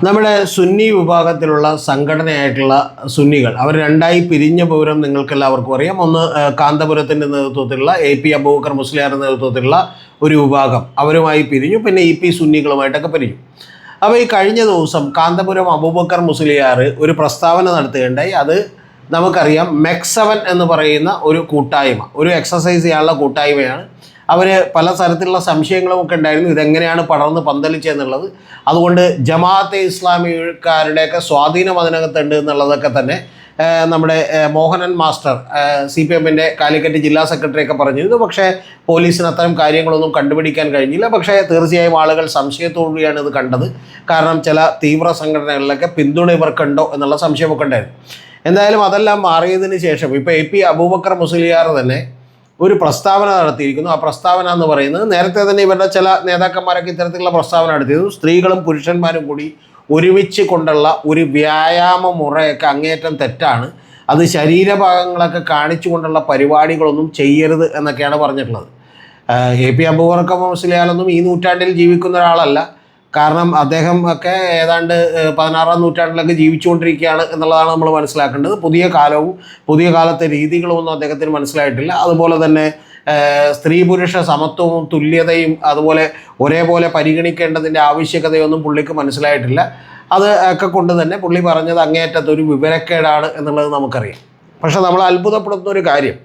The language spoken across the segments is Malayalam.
നമ്മുടെ സുന്നി വിഭാഗത്തിലുള്ള സംഘടനയായിട്ടുള്ള സുന്നികൾ അവർ രണ്ടായി പിരിഞ്ഞ വിവരം നിങ്ങൾക്കെല്ലാവർക്കും അറിയാം. ഒന്ന് കാന്തപുരത്തിൻ്റെ നേതൃത്വത്തിലുള്ള AP അബൂബക്കർ മുസ്ലിയാരുടെ നേതൃത്വത്തിലുള്ള ഒരു വിഭാഗം അവരുമായി പിരിഞ്ഞു. പിന്നെ EP സുന്നികളുമായിട്ടൊക്കെ പിരിഞ്ഞു. അപ്പോൾ ഈ കഴിഞ്ഞ ദിവസം കാന്തപുരം അബൂബക്കർ മുസ്ലിയാർ ഒരു പ്രസ്താവന നടത്തുകയുണ്ടായി. അത് നമുക്കറിയാം, മെക്സവൻ എന്ന് പറയുന്ന ഒരു കൂട്ടായ്മ, ഒരു എക്സസൈസ് ചെയ്യാനുള്ള കൂട്ടായ്മയാണ്. അവർ പല തരത്തിലുള്ള സംശയങ്ങളുമൊക്കെ ഉണ്ടായിരുന്നു, ഇതെങ്ങനെയാണ് പടർന്ന് പന്തലിച്ചതെന്നുള്ളത്. അതുകൊണ്ട് ജമാഅത്തെ ഇസ്ലാമിക്കാരുടെയൊക്കെ സ്വാധീനം അതിനകത്തുണ്ട് എന്നുള്ളതൊക്കെ തന്നെ നമ്മുടെ മോഹനൻ മാസ്റ്റർ CPMൻ്റെ കാലിക്കറ്റ് ജില്ലാ സെക്രട്ടറിയൊക്കെ പറഞ്ഞിരുന്നു. പക്ഷേ പോലീസിന് അത്തരം കാര്യങ്ങളൊന്നും കണ്ടുപിടിക്കാൻ കഴിഞ്ഞില്ല. പക്ഷേ തീർച്ചയായും ആളുകൾ സംശയത്തോടുകൂടിയാണ് ഇത് കണ്ടത്. കാരണം ചില തീവ്ര സംഘടനകളിലൊക്കെ പിന്തുണ ഇവർക്കുണ്ടോ എന്നുള്ള സംശയമൊക്കെ ഉണ്ടായിരുന്നു. എന്തായാലും അതെല്ലാം മാറിയതിന് ശേഷം ഇപ്പോൾ AP അബൂബക്കർ മുസ്ലിയാർ തന്നെ ഒരു പ്രസ്താവന നടത്തിയിരിക്കുന്നു. ആ പ്രസ്താവന എന്ന് പറയുന്നത്, നേരത്തെ തന്നെ ഇവരുടെ ചില നേതാക്കന്മാരൊക്കെ ഇത്തരത്തിലുള്ള പ്രസ്താവന നടത്തിയിരുന്നു. സ്ത്രീകളും പുരുഷന്മാരും കൂടി ഒരുമിച്ച് കൊണ്ടുള്ള ഒരു വ്യായാമ മുറയൊക്കെ അങ്ങേയറ്റം തെറ്റാണ്, അത് ശരീരഭാഗങ്ങളൊക്കെ കാണിച്ചു കൊണ്ടുള്ള പരിപാടികളൊന്നും ചെയ്യരുത് എന്നൊക്കെയാണ് പറഞ്ഞിട്ടുള്ളത്. AP അബൂബക്കർ മുസ്ലിയാരൊന്നും ഈ നൂറ്റാണ്ടിൽ ജീവിക്കുന്ന ഒരാളല്ല. കാരണം അദ്ദേഹം ഒക്കെ ഏതാണ്ട് 16-ാം നൂറ്റാണ്ടിലൊക്കെ ജീവിച്ചുകൊണ്ടിരിക്കുകയാണ് എന്നുള്ളതാണ് നമ്മൾ മനസ്സിലാക്കേണ്ടത്. പുതിയ കാലവും പുതിയ കാലത്തെ രീതികളൊന്നും അദ്ദേഹത്തിന് മനസ്സിലായിട്ടില്ല. അതുപോലെ തന്നെ സ്ത്രീ പുരുഷ സമത്വവും തുല്യതയും അതുപോലെ ഒരേപോലെ പരിഗണിക്കേണ്ടതിൻ്റെ ആവശ്യകതയൊന്നും പുള്ളിക്ക് മനസ്സിലായിട്ടില്ല. അത് ഒക്കെ കൊണ്ട് തന്നെ പുള്ളി പറഞ്ഞത് അങ്ങേയറ്റത്തൊരു വിവരക്കേടാണ് എന്നുള്ളത് നമുക്കറിയാം. പക്ഷെ നമ്മൾ അത്ഭുതപ്പെടുന്ന ഒരു കാര്യം,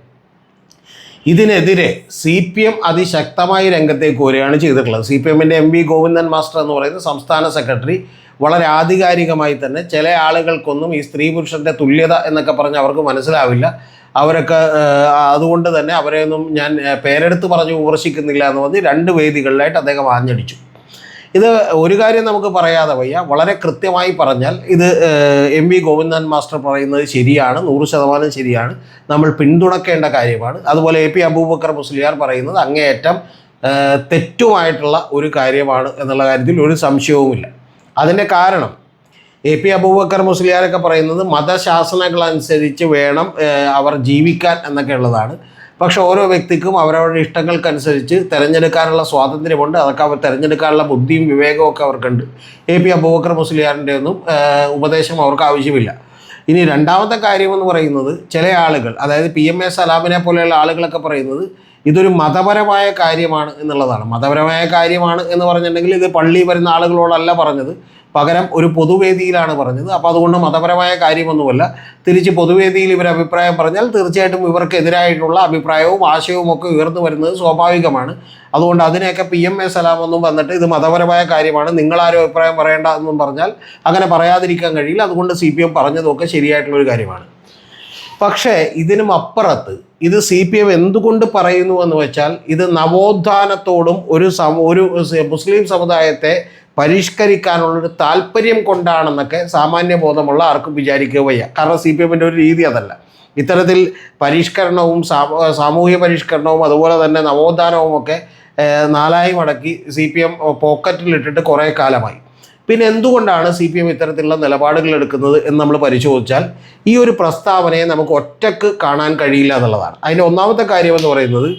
ഇതിനെതിരെ CPM അതിശക്തമായി രംഗത്തേക്ക് വരികയാണ് ചെയ്തിട്ടുള്ളത്. CPMൻ്റെ MV ഗോവിന്ദൻ മാസ്റ്റർ എന്ന് പറയുന്ന സംസ്ഥാന സെക്രട്ടറി വളരെ ആധികാരികമായി തന്നെ ചില ആളുകൾക്കൊന്നും ഈ സ്ത്രീ പുരുഷൻ്റെ തുല്യത എന്നൊക്കെ പറഞ്ഞ് അവർക്ക് മനസ്സിലാവില്ല, അവരൊക്കെ അതുകൊണ്ട് തന്നെ അവരെയൊന്നും ഞാൻ പേരെടുത്ത് പറഞ്ഞ് വിമർശിക്കുന്നില്ല എന്ന് പറഞ്ഞ് 2 വേദികളിലായിട്ട് അദ്ദേഹം ആഞ്ഞടിച്ചു. ഇത് ഒരു കാര്യം നമുക്ക് പറയാതെ വയ്യ, വളരെ കൃത്യമായി പറഞ്ഞാൽ ഇത് MV ഗോവിന്ദൻ മാസ്റ്റർ പറയുന്നത് ശരിയാണ്, 100% ശരിയാണ്, നമ്മൾ പിന്തുണക്കേണ്ട കാര്യമാണ്. അതുപോലെ AP അബൂബക്കർ മുസ്ലിയാർ പറയുന്നത് അങ്ങേയറ്റം തെറ്റുമായിട്ടുള്ള ഒരു കാര്യമാണ് എന്നുള്ള കാര്യത്തിൽ ഒരു സംശയവുമില്ല. അതിൻ്റെ കാരണം AP അബൂബക്കർ മുസ്ലിയാരൊക്കെ പറയുന്നത് മതശാസനകളനുസരിച്ച് വേണം അവർ ജീവിക്കാൻ എന്നൊക്കെ ഉള്ളതാണ്. പക്ഷെ ഓരോ വ്യക്തിക്കും അവരവരുടെ ഇഷ്ടങ്ങൾക്കനുസരിച്ച് തിരഞ്ഞെടുക്കാനുള്ള സ്വാതന്ത്ര്യമുണ്ട്. അതൊക്കെ അവർ തിരഞ്ഞെടുക്കാനുള്ള ബുദ്ധിയും വിവേകവും ഒക്കെ അവർക്കുണ്ട്. AP അബൂബക്കർ മുസ്ലിയാറിൻ്റെ ഒന്നും ഉപദേശം അവർക്ക് ആവശ്യമില്ല. ഇനി രണ്ടാമത്തെ കാര്യമെന്ന് പറയുന്നത്, ചില ആളുകൾ, അതായത് PMA സലാമിനെ പോലെയുള്ള ആളുകളൊക്കെ പറയുന്നത് ഇതൊരു മതപരമായ കാര്യമാണ് എന്നുള്ളതാണ്. മതപരമായ കാര്യമാണ് എന്ന് പറഞ്ഞിട്ടുണ്ടെങ്കിൽ ഇത് പള്ളി വരുന്ന ആളുകളോടല്ല പറഞ്ഞത്, പകരം ഒരു പൊതുവേദിയിലാണ് പറഞ്ഞത്. അപ്പോൾ അതുകൊണ്ട് മതപരമായ കാര്യമൊന്നുമല്ല. തിരിച്ച് പൊതുവേദിയിൽ ഇവർ അഭിപ്രായം പറഞ്ഞാൽ തീർച്ചയായിട്ടും ഇവർക്കെതിരായിട്ടുള്ള അഭിപ്രായവും ആശയവും ഒക്കെ ഉയർന്നു വരുന്നത് സ്വാഭാവികമാണ്. അതുകൊണ്ട് അതിനെയൊക്കെ PMA സലാമൊന്നും വന്നിട്ട് ഇത് മതപരമായ കാര്യമാണ്, നിങ്ങളാരും അഭിപ്രായം പറയേണ്ട എന്നും പറഞ്ഞാൽ അങ്ങനെ പറയാതിരിക്കാൻ കഴിയില്ല. അതുകൊണ്ട് CPM പറഞ്ഞതൊക്കെ ശരിയായിട്ടുള്ളൊരു കാര്യമാണ്. പക്ഷേ ഇതിനും അപ്പുറത്ത് ഇത് CPM എന്തുകൊണ്ട് പറയുന്നു എന്ന് വെച്ചാൽ, ഇത് നവോത്ഥാനത്തോടും ഒരു മുസ്ലിം സമുദായത്തെ പരിഷ്കരിക്കാനുള്ളൊരു താല്പര്യം കൊണ്ടാണെന്നൊക്കെ സാമാന്യ ബോധമുള്ള ആർക്കും വിചാരിക്കുക വയ്യ. കാരണം CPMൻ്റെ ഒരു രീതി അതല്ല. ഇത്തരത്തിൽ പരിഷ്കരണവും സാമൂഹ്യ പരിഷ്കരണവും അതുപോലെ തന്നെ നവോത്ഥാനവും ഒക്കെ 4ആയി മടക്കി CPM പോക്കറ്റിലിട്ടിട്ട് കുറേ കാലമായി. പിന്നെ എന്തുകൊണ്ടാണ് CPM ഇത്തരത്തിലുള്ള നിലപാടുകൾ എടുക്കുന്നത് എന്ന് നമ്മൾ പരിശോധിച്ചാൽ ഈ ഒരു പ്രസ്താവനയെ നമുക്ക് ഒറ്റക്ക് കാണാൻ കഴിയില്ല എന്നുള്ളതാണ്. അതിൻ്റെ ഒന്നാമത്തെ കാര്യമെന്ന് പറയുന്നത്,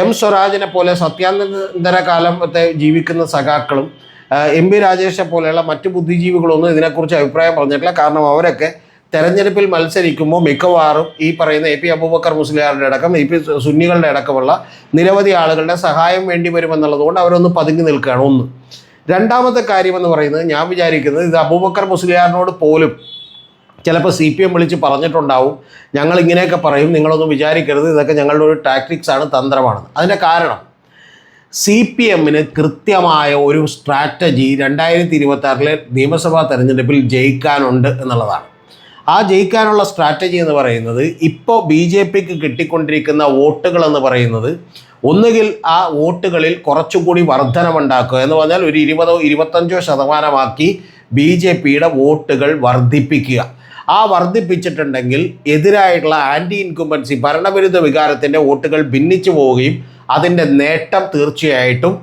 M സ്വരാജിനെ പോലെ സത്യാനന്തര കാലത്തെ ജീവിക്കുന്ന സഖാക്കളും MP രാജേഷെ പോലെയുള്ള മറ്റ് ബുദ്ധിജീവികളൊന്നും ഇതിനെക്കുറിച്ച് അഭിപ്രായം പറഞ്ഞിട്ടില്ല. കാരണം അവരൊക്കെ തെരഞ്ഞെടുപ്പിൽ മത്സരിക്കുമ്പോൾ മിക്കവാറും ഈ പറയുന്ന AP അബൂബക്കർ മുസ്ലിയാരുടെ അടക്കം AP സുന്നികളുടെ അടക്കമുള്ള നിരവധി ആളുകളുടെ സഹായം വേണ്ടി വരുമെന്നുള്ളത് കൊണ്ട് അവരൊന്ന് പതുങ്ങി നിൽക്കുകയാണ്. ഒന്ന്. രണ്ടാമത്തെ കാര്യമെന്ന് പറയുന്നത്, ഞാൻ വിചാരിക്കുന്നത് ഇത് അബൂബക്കർ മുസ്ലിയാറിനോട് പോലും ചിലപ്പോൾ CPM വിളിച്ച് പറഞ്ഞിട്ടുണ്ടാവും, ഞങ്ങൾ ഇങ്ങനെയൊക്കെ പറയും, നിങ്ങളൊന്നും വിചാരിക്കരുത്, ഇതൊക്കെ ഞങ്ങളുടെ ഒരു ടാക്ടിക്സാണ്, തന്ത്രമാണെന്ന്. അതിൻ്റെ കാരണം CPMന് കൃത്യമായ ഒരു സ്ട്രാറ്റജി 2026 നിയമസഭാ തെരഞ്ഞെടുപ്പിൽ ജയിക്കാനുണ്ട് എന്നുള്ളതാണ്. ആ ജയിക്കാനുള്ള സ്ട്രാറ്റജി എന്ന് പറയുന്നത്, ഇപ്പോൾ BJPക്ക് കിട്ടിക്കൊണ്ടിരിക്കുന്ന വോട്ടുകൾ എന്ന് പറയുന്നത്, ഒന്നുകിൽ ആ വോട്ടുകളിൽ കുറച്ചുകൂടി വർധനമുണ്ടാക്കുക എന്ന് പറഞ്ഞാൽ ഒരു 20-25% BJPയുടെ വോട്ടുകൾ വർദ്ധിപ്പിക്കുക. ആ വർദ്ധിപ്പിച്ചിട്ടുണ്ടെങ്കിൽ എതിരായിട്ടുള്ള ആൻറ്റി ഇൻകുംബൻസി ഭരണവിരുദ്ധ വികാരത്തിൻ്റെ വോട്ടുകൾ ഭിന്നിച്ചു പോവുകയും അതിൻ്റെ നേട്ടം തീർച്ചയായിട്ടും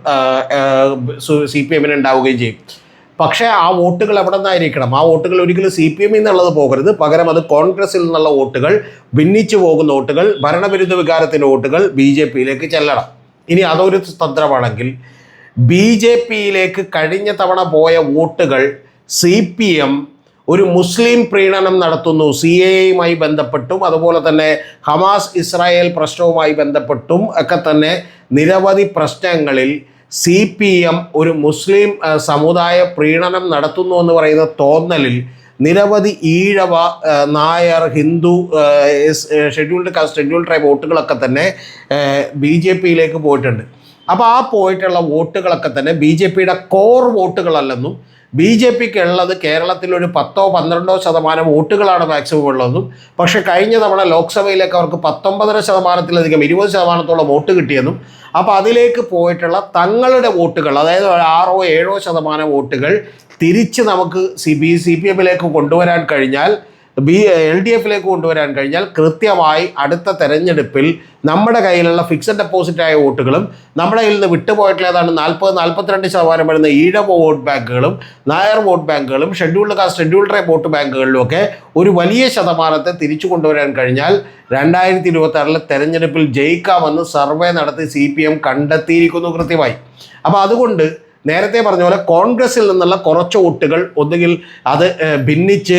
CPMന് ഉണ്ടാവുകയും ചെയ്യും. പക്ഷേ ആ വോട്ടുകൾ എവിടെ നിന്നായിരിക്കണം? ആ വോട്ടുകൾ ഒരിക്കലും CPM എന്നുള്ളത് പോകരുത്, പകരം അത് കോൺഗ്രസിൽ നിന്നുള്ള വോട്ടുകൾ, ഭിന്നിച്ചു പോകുന്ന വോട്ടുകൾ, ഭരണവിരുദ്ധ വികാരത്തിൻ്റെ വോട്ടുകൾ BJPയിലേക്ക് ചെല്ലണം. ഇനി അതൊരു തന്ത്രമാണെങ്കിൽ BJPയിലേക്ക് കഴിഞ്ഞ തവണ പോയ വോട്ടുകൾ CPM ഒരു മുസ്ലിം പ്രീണനം നടത്തുന്നു, CAA ബന്ധപ്പെട്ടും അതുപോലെ തന്നെ ഹമാസ് ഇസ്രായേൽ പ്രശ്നവുമായി ബന്ധപ്പെട്ടും ഒക്കെ തന്നെ നിരവധി പ്രശ്നങ്ങളിൽ CPM ഒരു മുസ്ലിം സമുദായ പ്രീണനം നടത്തുന്നു എന്ന് പറയുന്ന തോന്നലിൽ നിരവധി Ezhava, Nair, Hindu, scheduled caste, scheduled tribe വോട്ടുകളൊക്കെ തന്നെ BJPയിലേക്ക് പോയിട്ടുണ്ട്. അപ്പോൾ ആ പോയിട്ടുള്ള വോട്ടുകളൊക്കെ തന്നെ BJPയുടെ കോർ വോട്ടുകളല്ലെന്നും BJPക്ക് ഉള്ളത് കേരളത്തിൽ ഒരു 10-12% വോട്ടുകളാണ് മാക്സിമം ഉള്ളതെന്നും, പക്ഷേ കഴിഞ്ഞ തവണ ലോക്സഭയിലേക്ക് അവർക്ക് 19%-ലധികം 20%-ഓളം വോട്ട് കിട്ടിയെന്നും, അപ്പോൾ അതിലേക്ക് പോയിട്ടുള്ള തങ്ങളുടെ വോട്ടുകൾ, അതായത് 6-7% വോട്ടുകൾ തിരിച്ച് നമുക്ക് CPMലേക്ക് കൊണ്ടുവരാൻ കഴിഞ്ഞാൽ, LDFിലേക്ക് കൊണ്ടുവരാൻ കഴിഞ്ഞാൽ കൃത്യമായി അടുത്ത തെരഞ്ഞെടുപ്പിൽ നമ്മുടെ കയ്യിലുള്ള ഫിക്സഡ് ഡെപ്പോസിറ്റായ വോട്ടുകളും നമ്മുടെ കയ്യിൽ നിന്ന് വിട്ടുപോയിട്ടുള്ള ഏതാണ്ട് 40-42% വരുന്ന ഈഴവ വോട്ട് ബാങ്കുകളും നായർ വോട്ട് ബാങ്കുകളും scheduled caste, scheduled tribe vote ബാങ്കുകളിലും ഒക്കെ ഒരു വലിയ ശതമാനത്തെ തിരിച്ചു കൊണ്ടുവരാൻ കഴിഞ്ഞാൽ 2026 തെരഞ്ഞെടുപ്പിൽ ജയിക്കാമെന്ന് സർവേ നടത്തി CPM കണ്ടെത്തിയിരിക്കുന്നു കൃത്യമായി. അപ്പോൾ അതുകൊണ്ട് നേരത്തെ പറഞ്ഞ പോലെ കോൺഗ്രസിൽ നിന്നുള്ള കുറച്ച് വോട്ടുകൾ ഒന്നുകിൽ അത് ഭിന്നിച്ച്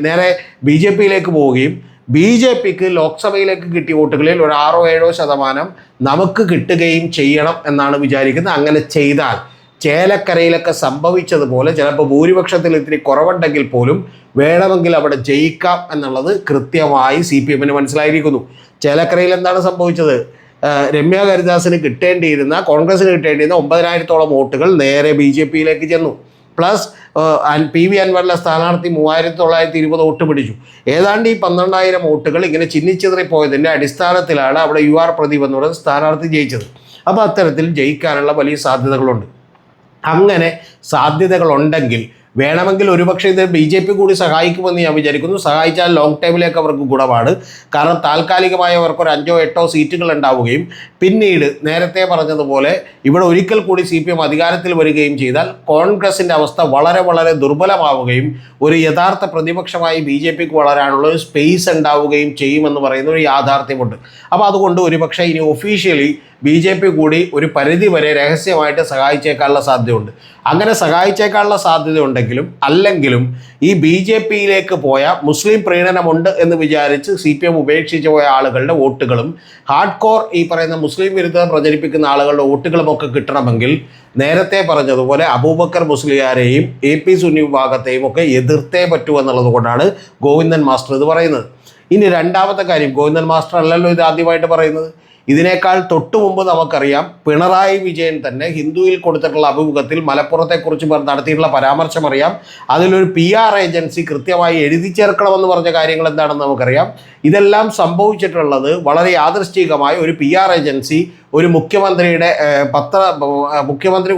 നേരെ BJPയിലേക്ക് പോവുകയും BJPക്ക് ലോക്സഭയിലേക്ക് കിട്ടിയ വോട്ടുകളിൽ ഒരു 6-7% നമുക്ക് കിട്ടുകയും ചെയ്യണം എന്നാണ് വിചാരിക്കുന്നത്. അങ്ങനെ ചെയ്താൽ ചേലക്കരയിലൊക്കെ സംഭവിച്ചതുപോലെ ചിലപ്പോൾ ഭൂരിപക്ഷത്തിൽ ഇത്തിരി കുറവുണ്ടെങ്കിൽ പോലും വേണമെങ്കിൽ അവിടെ ജയിക്കാം എന്നുള്ളത് കൃത്യമായി CPMന് മനസ്സിലായിരിക്കുന്നു. ചേലക്കരയിൽ എന്താണ് സംഭവിച്ചത്? രമ്യ ഹരിദാസിന് കിട്ടേണ്ടിയിരുന്ന, കോൺഗ്രസിന് കിട്ടേണ്ടിയിരുന്ന 9,000-ഓളം വോട്ടുകൾ നേരെ BJPയിലേക്ക് ചെന്നു. പ്ലസ് PV അൻവറിലെ സ്ഥാനാർത്ഥി 3,920 വോട്ട് പിടിച്ചു. ഏതാണ്ട് ഈ 12,000 വോട്ടുകൾ ഇങ്ങനെ ചിന്നിച്ചിതറിപ്പോയതിൻ്റെ അടിസ്ഥാനത്തിലാണ് അവിടെ UR പ്രദീപ് എന്ന് പറയുന്ന സ്ഥാനാർത്ഥി ജയിച്ചത്. അപ്പോൾ അത്തരത്തിൽ ജയിക്കാനുള്ള വലിയ സാധ്യതകളുണ്ട്. അങ്ങനെ സാധ്യതകളുണ്ടെങ്കിൽ വേണമെങ്കിൽ ഒരുപക്ഷെ ഇത് BJP കൂടി സഹായിക്കുമെന്ന് ഞാൻ വിചാരിക്കുന്നു. സഹായിച്ചാൽ ലോങ് ടൈമിലേക്ക് അവർക്ക് ഗുണമാണ്. കാരണം താൽക്കാലികമായി അവർക്ക് ഒരു 5-8 സീറ്റുകൾ ഉണ്ടാവുകയും പിന്നീട് നേരത്തെ പറഞ്ഞതുപോലെ ഇവിടെ ഒരിക്കൽ കൂടി CPM അധികാരത്തിൽ വരികയും ചെയ്താൽ കോൺഗ്രസിൻ്റെ അവസ്ഥ വളരെ വളരെ ദുർബലമാവുകയും ഒരു യഥാർത്ഥ പ്രതിപക്ഷമായി BJPക്ക് വളരാനുള്ള ഒരു സ്പേസ് ഉണ്ടാവുകയും ചെയ്യുമെന്ന് പറയുന്ന ഒരു യാഥാർത്ഥ്യമുണ്ട്. അപ്പോൾ അതുകൊണ്ട് ഒരുപക്ഷെ ഇനി ഒഫീഷ്യലി BJP കൂടി ഒരു പരിധി വരെ രഹസ്യമായിട്ട് സഹായിച്ചേക്കാനുള്ള സാധ്യതയുണ്ട്. അങ്ങനെ സഹായിച്ചേക്കാനുള്ള സാധ്യതയുണ്ടെങ്കിലും അല്ലെങ്കിലും ഈ BJPയിലേക്ക് പോയ മുസ്ലിം പ്രീണനമുണ്ട് എന്ന് വിചാരിച്ച് CPM ഉപേക്ഷിച്ച് പോയ ആളുകളുടെ വോട്ടുകളും ഹാർഡ് കോർ ഈ പറയുന്ന മുസ്ലിം വിരുദ്ധത പ്രചരിപ്പിക്കുന്ന ആളുകളുടെ വോട്ടുകളുമൊക്കെ കിട്ടണമെങ്കിൽ നേരത്തെ പറഞ്ഞതുപോലെ അബൂബക്കർ മുസ്ലിയാരെയും AP സുന്നി വിഭാഗത്തെയും ഒക്കെ എതിർത്തേ പറ്റൂ എന്നുള്ളത് കൊണ്ടാണ് ഗോവിന്ദൻ മാസ്റ്റർ ഇത് പറയുന്നത്. ഇനി രണ്ടാമത്തെ കാര്യം, ഗോവിന്ദൻ മാസ്റ്റർ അല്ലല്ലോ ഇത് ആദ്യമായിട്ട് പറയുന്നത്. ഇതിനേക്കാൾ തൊട്ടു മുമ്പ് നമുക്കറിയാം പിണറായി വിജയൻ തന്നെ ഹിന്ദുവിൽ കൊടുത്തിട്ടുള്ള അഭിമുഖത്തിൽ മലപ്പുറത്തെക്കുറിച്ച് നടത്തിയിട്ടുള്ള പരാമർശം അറിയാം. അതിലൊരു PR ഏജൻസി കൃത്യമായി എഴുതി ചേർക്കണമെന്ന് പറഞ്ഞ കാര്യങ്ങൾ എന്താണെന്ന് നമുക്കറിയാം. ഇതെല്ലാം സംഭവിച്ചിട്ടുള്ളത് വളരെ യാദൃശ്ചികമായി ഒരു PR ഏജൻസി ഒരു മുഖ്യമന്ത്രി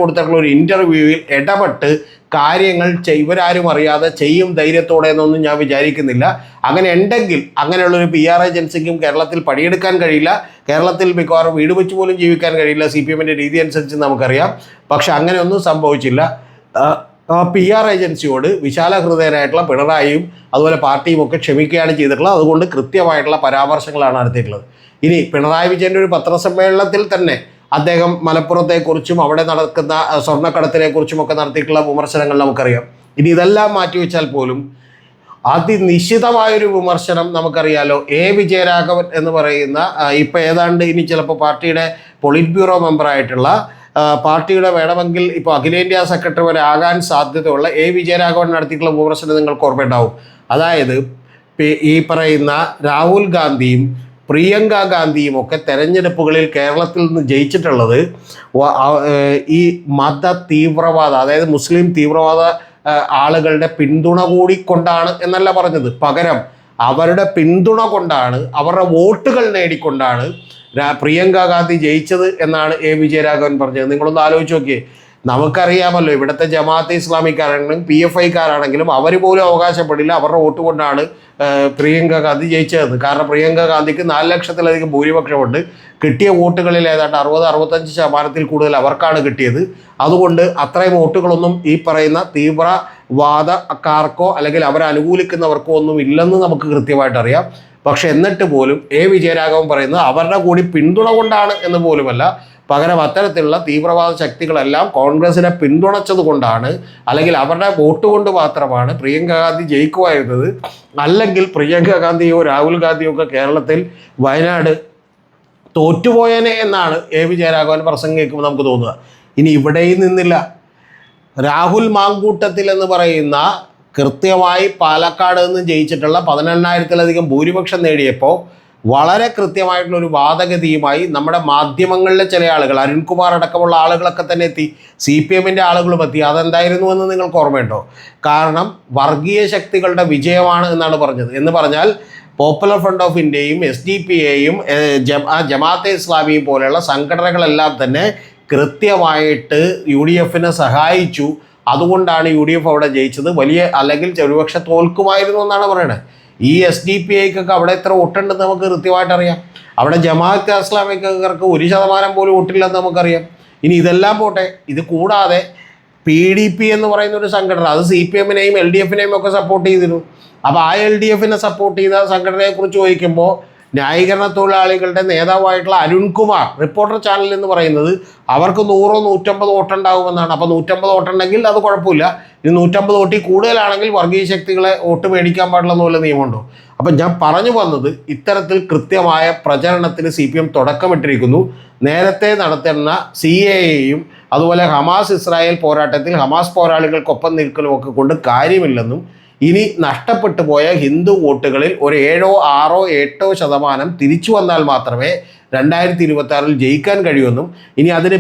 കൊടുത്തിട്ടുള്ള ഒരു ഇൻ്റർവ്യൂവിൽ ഇടപെട്ട് കാര്യങ്ങൾ ഇവരാരും അറിയാതെ ചെയ്യും ധൈര്യത്തോടെ എന്നൊന്നും ഞാൻ വിചാരിക്കുന്നില്ല. അങ്ങനെ ഉണ്ടെങ്കിൽ അങ്ങനെയുള്ളൊരു PR ഏജൻസിക്കും കേരളത്തിൽ പണിയെടുക്കാൻ കഴിയില്ല. കേരളത്തിൽ മിക്കവാറും വീട് വെച്ച് പോലും ജീവിക്കാൻ കഴിയില്ല CPMൻ്റെ രീതി അനുസരിച്ച് നമുക്കറിയാം. പക്ഷെ അങ്ങനെയൊന്നും സംഭവിച്ചില്ല. PR ഏജൻസിയോട് വിശാല ഹൃദയരായിട്ടുള്ള പിണറായിയും അതുപോലെ പാർട്ടിയും ഒക്കെ ക്ഷമിക്കുകയാണ് ചെയ്തിട്ടുള്ളത്. അതുകൊണ്ട് കൃത്യമായിട്ടുള്ള പരാമർശങ്ങളാണ് നടത്തിയിട്ടുള്ളത്. ഇനി പിണറായി വിജയൻ്റെ ഒരു പത്രസമ്മേളനത്തിൽ തന്നെ അദ്ദേഹം മലപ്പുറത്തെക്കുറിച്ചും അവിടെ നടക്കുന്ന സ്വർണ്ണക്കടത്തിനെക്കുറിച്ചുമൊക്കെ നടത്തിയിട്ടുള്ള വിമർശനങ്ങൾ നമുക്കറിയാം. ഇനി ഇതെല്ലാം മാറ്റിവെച്ചാൽ പോലും അതിനിശ്ചിതമായൊരു വിമർശനം നമുക്കറിയാലോ. വിജയരാഘവൻ എന്ന് പറയുന്ന ഇപ്പോൾ ഏതാണ്ട് ഇനി ചിലപ്പോൾ പാർട്ടിയുടെ പൊളിറ്റ് ബ്യൂറോ മെമ്പറായിട്ടുള്ള പാർട്ടിയുടെ വേണമെങ്കിൽ ഇപ്പോൾ അഖിലേന്ത്യാ സെക്രട്ടറി വരെ ആകാൻ സാധ്യതയുള്ള വിജയരാഘവൻ നടത്തിയിട്ടുള്ള വിമർശനം നിങ്ങൾക്ക് ഓർമ്മയുണ്ടാവും. അതായത് ഈ പറയുന്ന രാഹുൽ ഗാന്ധിയും പ്രിയങ്ക ഗാന്ധിയും ഒക്കെ തെരഞ്ഞെടുപ്പുകളിൽ കേരളത്തിൽ നിന്ന് ജയിച്ചിട്ടുള്ളത് ഈ മത തീവ്രവാദ, അതായത് മുസ്ലിം തീവ്രവാദ ആളുകളുടെ പിന്തുണ കൂടി കൊണ്ടാണ് എന്നല്ല പറഞ്ഞത്. പകരം അവരുടെ പിന്തുണ കൊണ്ടാണ്, അവരുടെ വോട്ടുകൾ നേടിക്കൊണ്ടാണ് പ്രിയങ്ക ഗാന്ധി ജയിച്ചത് എന്നാണ് വിജയരാഘവൻ പറഞ്ഞത്. നിങ്ങളൊന്ന് ആലോചിച്ച് നോക്കിയേ. നമുക്കറിയാമല്ലോ ഇവിടുത്തെ ജമാഅത്തെ ഇസ്ലാമിക്കാരാണെങ്കിലും PFIക്കാരാണെങ്കിലും അവർ പോലും അവകാശപ്പെടില്ല അവരുടെ വോട്ട് കൊണ്ടാണ് പ്രിയങ്ക ഗാന്ധി ജയിച്ചതെന്ന്. കാരണം പ്രിയങ്ക ഗാന്ധിക്ക് 4 ലക്ഷത്തിലധികം ഭൂരിപക്ഷമുണ്ട്. കിട്ടിയ വോട്ടുകളിൽ ഏതാണ്ട് 60-65% കൂടുതൽ അവർക്കാണ് കിട്ടിയത്. അതുകൊണ്ട് അത്രയും വോട്ടുകളൊന്നും ഈ പറയുന്ന തീവ്രവാദക്കാർക്കോ അല്ലെങ്കിൽ അവരെ അനുകൂലിക്കുന്നവർക്കോ ഒന്നും ഇല്ലെന്ന് നമുക്ക് കൃത്യമായിട്ട് അറിയാം. പക്ഷെ എന്നിട്ട് പോലും വിജയരാഘവൻ പറയുന്നത് അവരുടെ കൂടി പിന്തുണ കൊണ്ടാണ് എന്ന് പോലുമല്ല, പകരം അത്തരത്തിലുള്ള തീവ്രവാദ ശക്തികളെല്ലാം കോൺഗ്രസിനെ പിന്തുണച്ചത് കൊണ്ടാണ്, അല്ലെങ്കിൽ അവരുടെ വോട്ട് കൊണ്ട് മാത്രമാണ് പ്രിയങ്ക ഗാന്ധി ജയിക്കുമായിരുന്നത്. അല്ലെങ്കിൽ പ്രിയങ്ക ഗാന്ധിയോ രാഹുൽ ഗാന്ധിയോ ഒക്കെ കേരളത്തിൽ വയനാട് തോറ്റുപോയനെ എന്നാണ് എ വിജയരാഘവൻ പ്രസംഗിക്കുമ്പോൾ നമുക്ക് തോന്നുക. ഇനി ഇവിടെയും നിന്നില്ല. രാഹുൽ മാങ്കൂട്ടത്തിൽ എന്ന് പറയുന്ന കൃത്യമായി പാലക്കാട് നിന്ന് ജയിച്ചിട്ടുള്ള 18,000-ലധികം ഭൂരിപക്ഷം നേടിയപ്പോൾ വളരെ കൃത്യമായിട്ടുള്ളൊരു വാദഗതിയുമായി നമ്മുടെ മാധ്യമങ്ങളിലെ ചില ആളുകൾ, അരുൺകുമാർ അടക്കമുള്ള ആളുകളൊക്കെ തന്നെ എത്തി, CPM ആളുകളും എത്തി. അതെന്തായിരുന്നു എന്ന് നിങ്ങൾക്ക് ഓർമ്മയുണ്ടോ? കാരണം വർഗീയ ശക്തികളുടെ വിജയമാണ് എന്നാണ് പറഞ്ഞത്. എന്ന് പറഞ്ഞാൽ പോപ്പുലർ ഫ്രണ്ട് ഓഫ് ഇന്ത്യയും SDP-യെയും ജമാഅത്തെ ഇസ്ലാമിയും പോലെയുള്ള സംഘടനകളെല്ലാം തന്നെ കൃത്യമായിട്ട് UDF-നെ സഹായിച്ചു. അതുകൊണ്ടാണ് UDF അവിടെ ജയിച്ചത്. അല്ലെങ്കിൽ ഒരുപക്ഷെ തോൽക്കുമായിരുന്നു എന്നാണ് പറയുന്നത്. ഈ SDP-ക്കൊക്കെ അവിടെ എത്ര വോട്ടുണ്ടെന്ന് നമുക്ക് കൃത്യമായിട്ട് അറിയാം. അവിടെ ജമാഅത്തെ ഇസ്ലാമിക്കാർക്ക് 1% പോലും വോട്ടില്ലെന്ന് നമുക്കറിയാം. ഇനി ഇതെല്ലാം പോട്ടെ, ഇത് കൂടാതെ PDP എന്ന് പറയുന്ന ഒരു സംഘടന, അത് CPM-നെയും LDF-നെയും ഒക്കെ സപ്പോർട്ട് ചെയ്തിരുന്നു. അപ്പോൾ ആ LDF-നെ സപ്പോർട്ട് ചെയ്ത സംഘടനയെക്കുറിച്ച് ചോദിക്കുമ്പോൾ ന്യായീകരണ തൊഴിലാളികളുടെ നേതാവായിട്ടുള്ള അരുൺകുമാർ റിപ്പോർട്ടർ ചാനൽ എന്ന് പറയുന്നത് അവർക്ക് 100-150 വോട്ടുണ്ടാകുമെന്നാണ്. അപ്പോൾ 150 വോട്ടുണ്ടെങ്കിൽ അത് കുഴപ്പമില്ല. ഇനി 150 വോട്ടിൽ കൂടുതലാണെങ്കിൽ വർഗീയ ശക്തികളെ വോട്ട് മേടിക്കാൻ പാടില്ലെന്ന് വല്ല നിയമമുണ്ടോ? അപ്പം ഞാൻ പറഞ്ഞു വന്നത്, ഇത്തരത്തിൽ കൃത്യമായ പ്രചരണത്തിന് CPM തുടക്കമിട്ടിരിക്കുന്നു. നേരത്തെ നടത്തുന്ന CAA-യും അതുപോലെ ഹമാസ് ഇസ്രായേൽ പോരാട്ടത്തിൽ ഹമാസ് പോരാളികൾക്കൊപ്പം നിൽക്കലും ഒക്കെ കൊണ്ട് കാര്യമില്ലെന്നും, ഇനി നഷ്ടപ്പെട്ടു പോയ ഹിന്ദു വോട്ടുകളിൽ ഒരു 7-8% തിരിച്ചു വന്നാൽ മാത്രമേ 2026 ജയിക്കാൻ കഴിയുമെന്നും, ഇനി അതിന്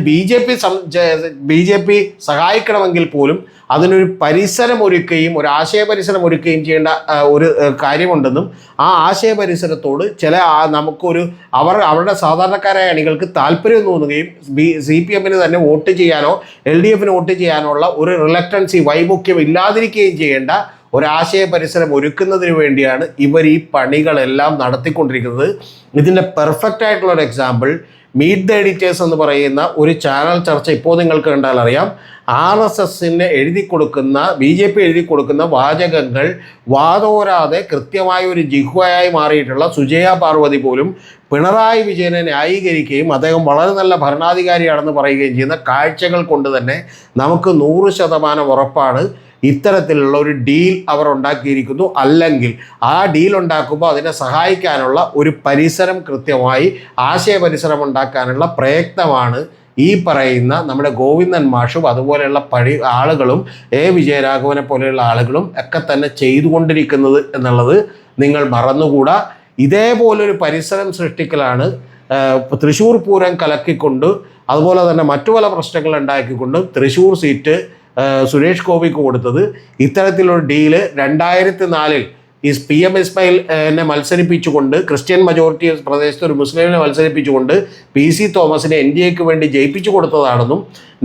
BJP സഹായിക്കണമെങ്കിൽ പോലും അതിനൊരു പരിസരം ഒരുക്കുകയും ഒരു ആശയ പരിസരം ഒരുക്കുകയും ചെയ്യേണ്ട ഒരു കാര്യമുണ്ടെന്നും, ആ ആശയ പരിസരത്തോട് അവരുടെ സാധാരണക്കാരായ അണികൾക്ക് താല്പര്യം തോന്നുകയും CPM-ന് തന്നെ വോട്ട് ചെയ്യാനോ LDF-ന് വോട്ട് ചെയ്യാനുള്ള ഒരു റിലക്റ്റൻസി, വൈമുഖ്യം ഇല്ലാതിരിക്കുകയും ചെയ്യേണ്ട ഒരാശയ പരിസരം ഒരുക്കുന്നതിന് വേണ്ടിയാണ് ഇവർ ഈ പണികളെല്ലാം നടത്തിക്കൊണ്ടിരിക്കുന്നത്. ഇതിൻ്റെ പെർഫെക്റ്റ് ആയിട്ടുള്ളൊരു എക്സാമ്പിൾ മീറ്റ് ദ എഡിറ്റേഴ്സ് എന്ന് പറയുന്ന ഒരു ചാനൽ ചർച്ച ഇപ്പോൾ നിങ്ങൾക്ക് കണ്ടാൽ അറിയാം. RSSന് BJP എഴുതി കൊടുക്കുന്ന വാചകങ്ങൾ വാതോരാതെ കൃത്യമായ ഒരു ജിഹ്വയായി മാറിയിട്ടുള്ള സുജയ പാർവതി പോലും പിണറായി വിജയനെ ന്യായീകരിക്കുകയും അദ്ദേഹം വളരെ നല്ല ഭരണാധികാരിയാണെന്ന് പറയുകയും ചെയ്യുന്ന കാഴ്ചകൾ കൊണ്ട് തന്നെ നമുക്ക് 100% ഉറപ്പാണ് ഇത്തരത്തിലുള്ള ഒരു ഡീൽ അവർ ഉണ്ടാക്കിയിരിക്കുന്നു. അല്ലെങ്കിൽ ആ ഡീൽ ഉണ്ടാക്കുമ്പോൾ അതിനെ സഹായിക്കാനുള്ള ഒരു പരിസരം, കൃത്യമായി ആശയ പരിസരം ഉണ്ടാക്കാനുള്ള പ്രയത്നമാണ് ഈ പറയുന്ന നമ്മുടെ ഗോവിന്ദൻ മാഷും അതുപോലെയുള്ള ആളുകളും വിജയരാഘവനെ പോലെയുള്ള ആളുകളും ഒക്കെ തന്നെ ചെയ്തുകൊണ്ടിരിക്കുന്നത് എന്നുള്ളത് നിങ്ങൾ മറന്നുകൂടാ. ഇതേപോലൊരു പരിസരം സൃഷ്ടിക്കലാണ് തൃശ്ശൂർ പൂരം കലക്കിക്കൊണ്ട്, അതുപോലെ തന്നെ മറ്റു പല പ്രശ്നങ്ങൾ ഉണ്ടാക്കിക്കൊണ്ട് തൃശ്ശൂർ സീറ്റ് സുരേഷ് ഗോപിക്ക് കൊടുത്തത്. ഇത്തരത്തിലൊരു ഡീല് 2004 ഈ PM ഇസ്മായിൽ എന്നെ മത്സരിപ്പിച്ചുകൊണ്ട്, ക്രിസ്ത്യൻ മജോറിറ്റി പ്രദേശത്ത് ഒരു മുസ്ലിമിനെ മത്സരിപ്പിച്ചുകൊണ്ട് PC തോമസിനെ NDAക്ക് വേണ്ടി ജയിപ്പിച്ചു കൊടുത്തതാണെന്നും,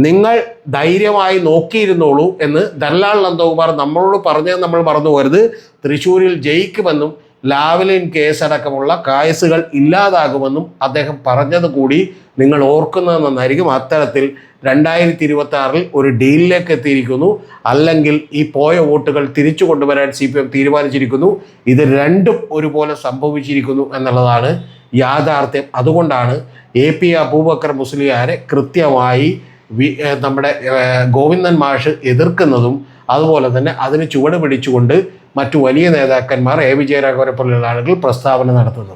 നിങ്ങൾ ധൈര്യമായി നോക്കിയിരുന്നോളൂ എന്ന് ദല്ലാൽ നന്ദകുമാർ നമ്മളോട് പറഞ്ഞത് നമ്മൾ മറന്നു പോകരുത്. തൃശ്ശൂരിൽ ജയിക്കുമെന്നും ലാവ്ലിൻ കേസടക്കമുള്ള കേസുകൾ ഇല്ലാതാകുമെന്നും അദ്ദേഹം പറഞ്ഞത് കൂടി നിങ്ങൾ ഓർക്കുന്നത് നന്നായിരിക്കും. അത്തരത്തിൽ 2026 ഒരു ഡീലിലേക്ക് എത്തിയിരിക്കുന്നു. അല്ലെങ്കിൽ ഈ പോയ വോട്ടുകൾ തിരിച്ചു കൊണ്ടുവരാൻ CPM തീരുമാനിച്ചിരിക്കുന്നു. ഇത് രണ്ടും ഒരുപോലെ സംഭവിച്ചിരിക്കുന്നു എന്നുള്ളതാണ് യാഥാർത്ഥ്യം. അതുകൊണ്ടാണ് AP അബൂബക്കർ മുസ്ലിയാരെ കൃത്യമായി നമ്മുടെ ഗോവിന്ദൻ മാഷ് എതിർക്കുന്നതും, അതുപോലെ തന്നെ അതിന് ചുവട് പിടിച്ചുകൊണ്ട് മറ്റു വലിയ നേതാക്കന്മാർ വിജയരാഘവനെ പോലെയുള്ള ആളുകൾ പ്രസ്താവന നടത്തുന്നു.